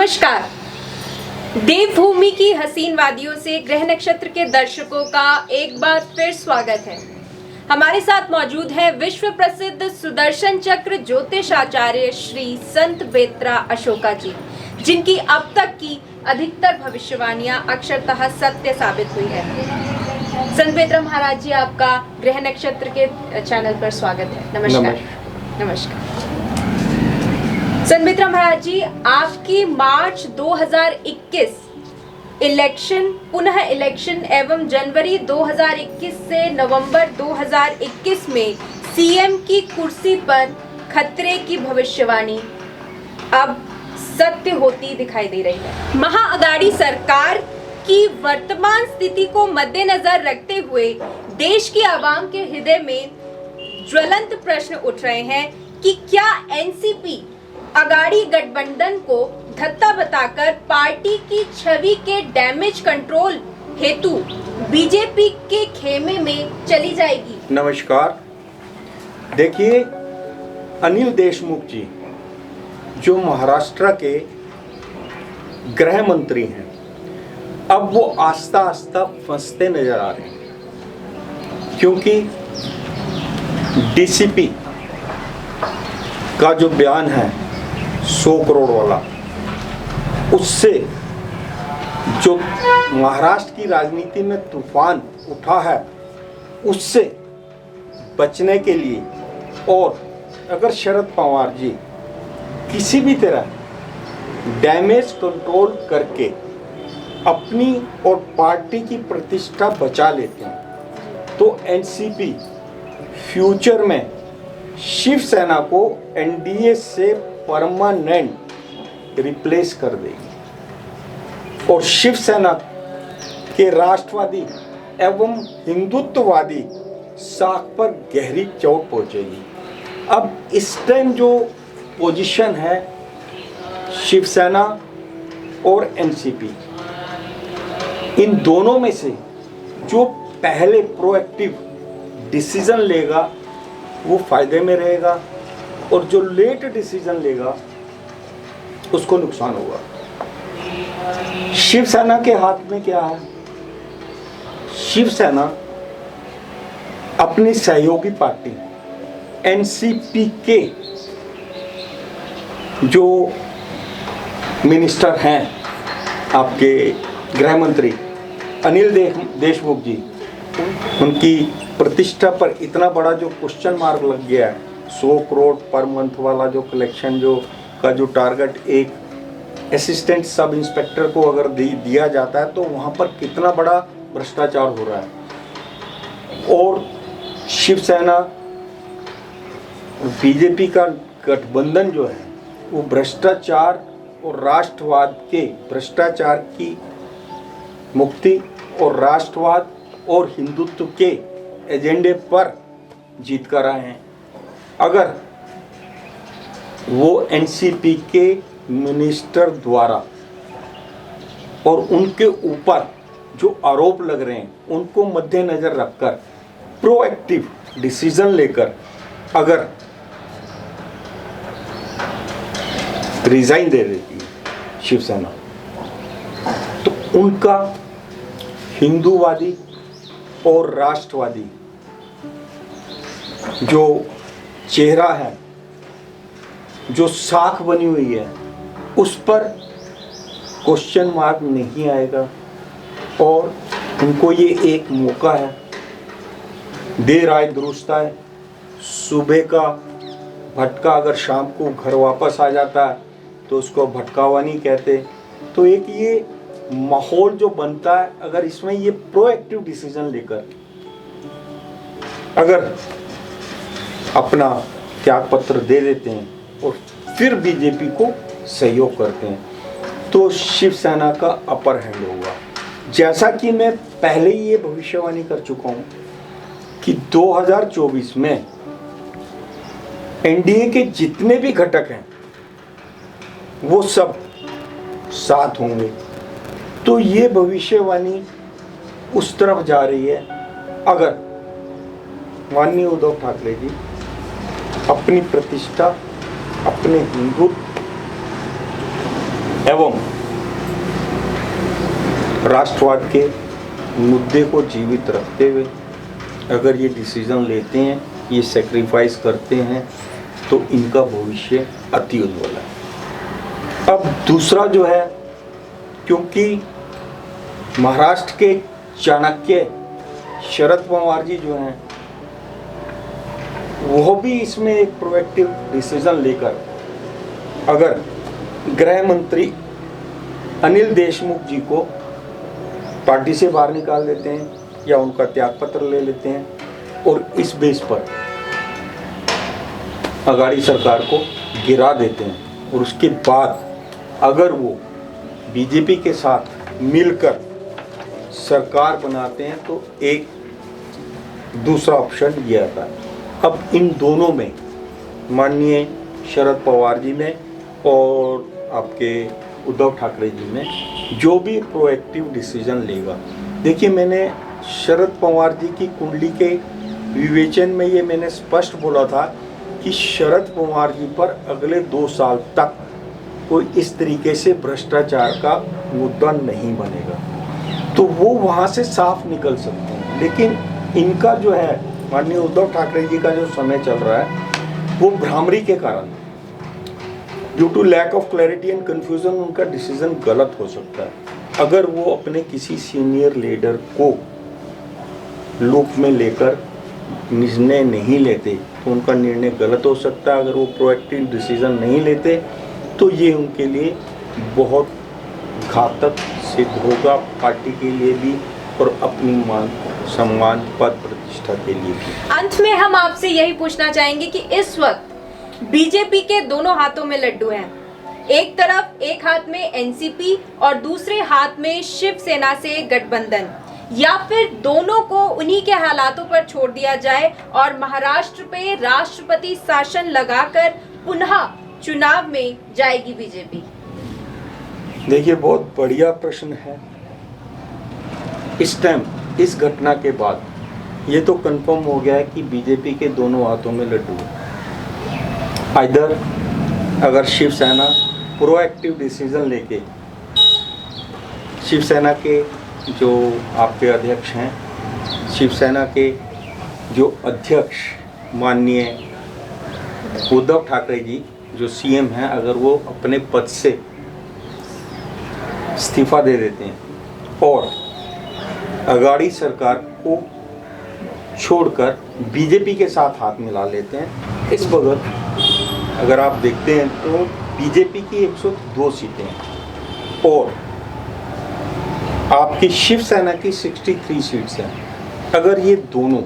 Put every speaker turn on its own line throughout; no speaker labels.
नमस्कार। देवभूमि की हसीन वादियों से ग्रह नक्षत्र के दर्शकों का एक बार फिर स्वागत है। हमारे साथ मौजूद है विश्व प्रसिद्ध सुदर्शन चक्र ज्योतिषाचार्य श्री संत बेत्रा अशोका जी, जिनकी अब तक की अधिकतर भविष्यवाणियां अक्षरतः सत्य साबित हुई है। संत बेत्रा महाराज जी, आपका ग्रह नक्षत्र के चैनल पर स्वागत है। नमस्कार। नमस्कार संत बेत्रा महाराज जी, आपकी मार्च 2021 पुनः इलेक्शन एवं जनवरी 2021 से नवंबर 2021 में सीएम की कुर्सी पर खतरे की भविष्यवाणी अब सत्य होती दिखाई दे रही है। महाअघाड़ी सरकार की वर्तमान स्थिति को मद्देनजर रखते हुए देश की आवाम के हृदय में ज्वलंत प्रश्न उठ रहे हैं कि क्या एनसीपी अघाड़ी गठबंधन को धत्ता बताकर पार्टी की छवि के डैमेज कंट्रोल हेतु बीजेपी के खेमे में चली जाएगी।
नमस्कार। देखिए, अनिल देशमुख जी जो महाराष्ट्र के गृह मंत्री हैं, अब वो आस्ता आस्ता फंसते नजर आ रहे हैं, क्योंकि डीसीपी का जो बयान है 100 करोड़ वाला, उससे जो महाराष्ट्र की राजनीति में तूफान उठा है, उससे बचने के लिए, और अगर शरद पवार जी किसी भी तरह डैमेज कंट्रोल करके अपनी और पार्टी की प्रतिष्ठा बचा लेते हैं, तो एनसीपी फ्यूचर में शिवसेना को एनडीए से परमानेंट रिप्लेस कर देगी और शिवसेना के राष्ट्रवादी एवं हिंदुत्ववादी साख पर गहरी चोट पहुंचेगी। अब इस टाइम जो पोजीशन है शिवसेना और एनसीपी, इन दोनों में से जो पहले प्रोएक्टिव डिसीजन लेगा वो फायदे में रहेगा, और जो लेट डिसीजन लेगा उसको नुकसान होगा। शिवसेना के हाथ में क्या है? शिवसेना अपनी सहयोगी पार्टी एनसीपी के जो मिनिस्टर हैं, आपके गृह मंत्री अनिल देशमुख जी, उनकी प्रतिष्ठा पर इतना बड़ा जो क्वेश्चन मार्क लग गया है, 100 करोड़ पर मंथ वाला जो कलेक्शन जो टारगेट एक असिस्टेंट सब इंस्पेक्टर को अगर दिया जाता है, तो वहाँ पर कितना बड़ा भ्रष्टाचार हो रहा है। और शिवसेना और बीजेपी का गठबंधन जो है वो भ्रष्टाचार और राष्ट्रवाद के भ्रष्टाचार की मुक्ति और राष्ट्रवाद और हिंदुत्व के एजेंडे पर जीत कर आए हैं। अगर वो एनसीपी के मिनिस्टर द्वारा और उनके ऊपर जो आरोप लग रहे हैं उनको मद्देनजर रखकर प्रोएक्टिव डिसीजन लेकर अगर रिजाइन दे देती है शिवसेना, तो उनका हिंदूवादी और राष्ट्रवादी जो चेहरा है, जो साख बनी हुई है, उस पर क्वेश्चन मार्क नहीं आएगा। और उनको ये एक मौका है, देर आए दुरुस्त आए। सुबह का भटका अगर शाम को घर वापस आ जाता है तो उसको भटकावा नहीं कहते। तो एक ये माहौल जो बनता है, अगर इसमें ये प्रोएक्टिव डिसीजन लेकर अगर अपना त्याग पत्र दे देते हैं और फिर बीजेपी को सहयोग करते हैं, तो शिवसेना का अपर हैंड होगा। जैसा कि मैं पहले ही ये भविष्यवाणी कर चुका हूं कि 2024 में एनडीए के जितने भी घटक हैं वो सब साथ होंगे। तो ये भविष्यवाणी उस तरफ जा रही है। अगर माननीय उद्धव ठाकरे जी अपनी प्रतिष्ठा, अपने हिंदुत्व एवं राष्ट्रवाद के मुद्दे को जीवित रखते हुए अगर ये डिसीजन लेते हैं, ये सेक्रीफाइस करते हैं, तो इनका भविष्य अति उज्ज्वल है। अब दूसरा जो है, क्योंकि महाराष्ट्र के चाणक्य शरद पवार जी जो हैं, वो भी इसमें एक प्रोएक्टिव डिसीजन लेकर अगर गृह मंत्री अनिल देशमुख जी को पार्टी से बाहर निकाल देते हैं या उनका त्यागपत्र ले लेते हैं और इस बेस पर अघाड़ी सरकार को गिरा देते हैं और उसके बाद अगर वो बीजेपी के साथ मिलकर सरकार बनाते हैं तो एक दूसरा ऑप्शन ये आता है। अब इन दोनों में माननीय शरद पवार जी में और आपके उद्धव ठाकरे जी में जो भी प्रोएक्टिव डिसीजन लेगा, देखिए मैंने शरद पवार जी की कुंडली के विवेचन में ये मैंने स्पष्ट बोला था कि शरद पवार जी पर अगले 2 साल तक कोई इस तरीके से भ्रष्टाचार का मुद्दा नहीं बनेगा, तो वो वहाँ से साफ निकल सकते हैं। लेकिन इनका जो है माननीय उद्धव ठाकरे जी का जो समय चल रहा है वो भ्रामरी के कारण due to lack of clarity and confusion उनका डिसीजन गलत हो सकता है। अगर वो अपने किसी सीनियर लीडर को लूप में लेकर निर्णय नहीं लेते तो उनका निर्णय गलत हो सकता है। अगर वो प्रोएक्टिव डिसीजन नहीं लेते तो ये उनके लिए बहुत घातक सिद्ध होगा, पार्टी के लिए भी और अपनी मान सम्मान पद प्रतिष्ठा के लिए भी।
अंत में हम आपसे यही पूछना चाहेंगे कि इस वक्त बीजेपी के दोनों हाथों में लड्डू हैं। एक तरफ एक हाथ में एनसीपी और दूसरे हाथ में शिवसेना से गठबंधन, या फिर दोनों को उन्हीं के हालातों पर छोड़ दिया जाए और महाराष्ट्र पे राष्ट्रपति शासन लगाकर पुनः चुनाव में जाएगी बीजेपी?
देखिए बहुत बढ़िया प्रश्न है। इस टाइम इस घटना के बाद ये तो कंफर्म हो गया है कि बीजेपी के दोनों हाथों में लड्डू है। इधर अगर शिवसेना प्रोएक्टिव डिसीजन लेके शिवसेना के जो आपके अध्यक्ष हैं, शिवसेना के जो अध्यक्ष माननीय उद्धव ठाकरे जी जो सीएम हैं, अगर वो अपने पद से इस्तीफा दे देते हैं और अघाड़ी सरकार को छोड़कर बीजेपी के साथ हाथ मिला लेते हैं, इस वक्त अगर आप देखते हैं तो बीजेपी की 102 सीटें हैं और आपकी शिवसेना की 63 सीट्स हैं। अगर ये दोनों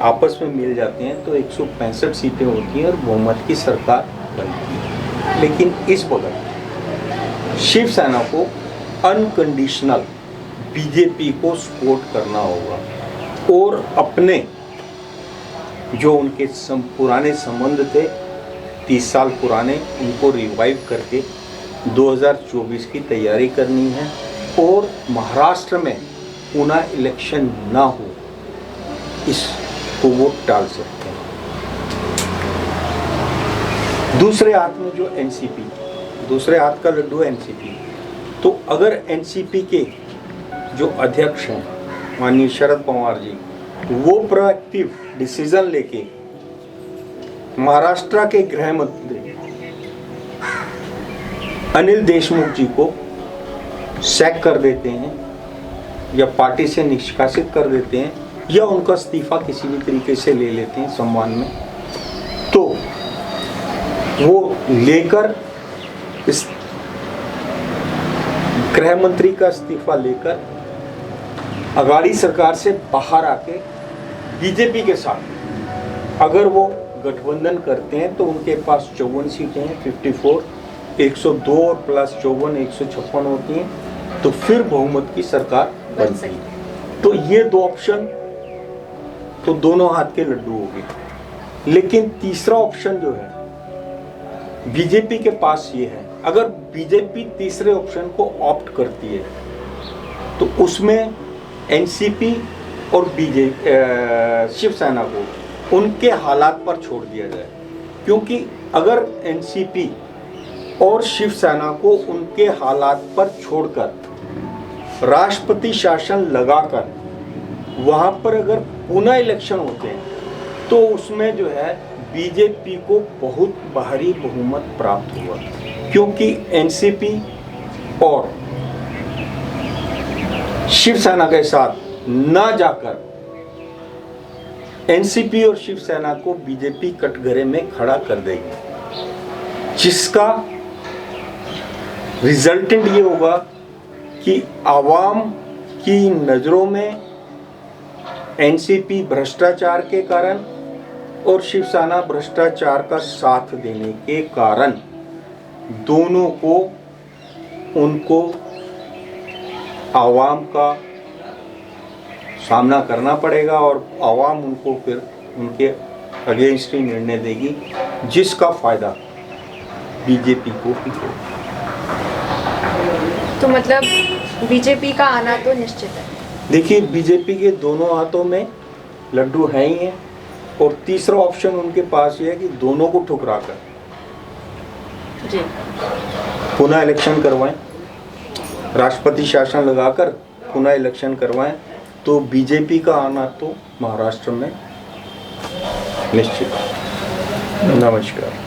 आपस में मिल जाते हैं तो 165 सीटें होती हैं और बहुमत की सरकार बनती है। लेकिन इस वक्त शिवसेना को अनकंडीशनल बीजेपी को सपोर्ट करना होगा और अपने जो उनके पुराने संबंध थे 30 साल पुराने, उनको रिवाइव करके 2024 की तैयारी करनी है और महाराष्ट्र में पुनः इलेक्शन ना हो, इसको वो टाल सकते हैं। दूसरे हाथ में जो एनसीपी, दूसरे हाथ का लड्डू है एनसीपी, तो अगर एनसीपी के जो अध्यक्ष हैं माननीय शरद पवार जी, वो प्रोएक्टिव डिसीजन लेके महाराष्ट्र के गृह मंत्री अनिल देशमुख जी को सैक कर देते हैं या पार्टी से निष्कासित कर देते हैं या उनका इस्तीफा किसी भी तरीके से ले लेते हैं सम्मान में, तो वो लेकर इस गृह मंत्री का इस्तीफा लेकर अघाड़ी सरकार से बाहर आके बीजेपी के साथ अगर वो गठबंधन करते हैं तो उनके पास 54 सीटें हैं, 54, 102 और प्लस 54, 156 होती हैं, तो फिर बहुमत की सरकार बनती है। तो ये दो ऑप्शन तो दोनों हाथ के लड्डू हो गए। लेकिन तीसरा ऑप्शन जो है बीजेपी के पास ये है, अगर बीजेपी तीसरे ऑप्शन को ऑप्ट करती है तो उसमें एनसीपी और शिवसेना को उनके हालात पर छोड़ दिया जाए, क्योंकि अगर एनसीपी और शिवसेना को उनके हालात पर छोड़कर राष्ट्रपति शासन लगाकर वहां पर अगर पुनः इलेक्शन होते हैं तो उसमें जो है बीजेपी को बहुत भारी बहुमत प्राप्त हुआ, क्योंकि एनसीपी और शिवसेना के साथ न जाकर एनसीपी और शिवसेना को बीजेपी कटघरे में खड़ा कर देगी, जिसका रिजल्टेंट ये होगा कि आवाम की नज़रों में एनसीपी भ्रष्टाचार के कारण और शिवसेना भ्रष्टाचार का साथ देने के कारण दोनों को उनको आवाम का सामना करना पड़ेगा और आवाम उनको फिर उनके अगेंस्ट ही निर्णय देगी, जिसका फायदा बीजेपी को ही होगा।
तो मतलब बीजेपी का आना तो निश्चित है।
देखिए, बीजेपी के दोनों हाथों में लड्डू है ही हैं और तीसरा ऑप्शन उनके पास ये है कि दोनों को ठुकरा कर
जी
पुनः इलेक्शन करवाएं, राष्ट्रपति शासन लगाकर पुनः इलेक्शन करवाएं, तो बीजेपी का आना तो महाराष्ट्र में निश्चित है। नमस्कार।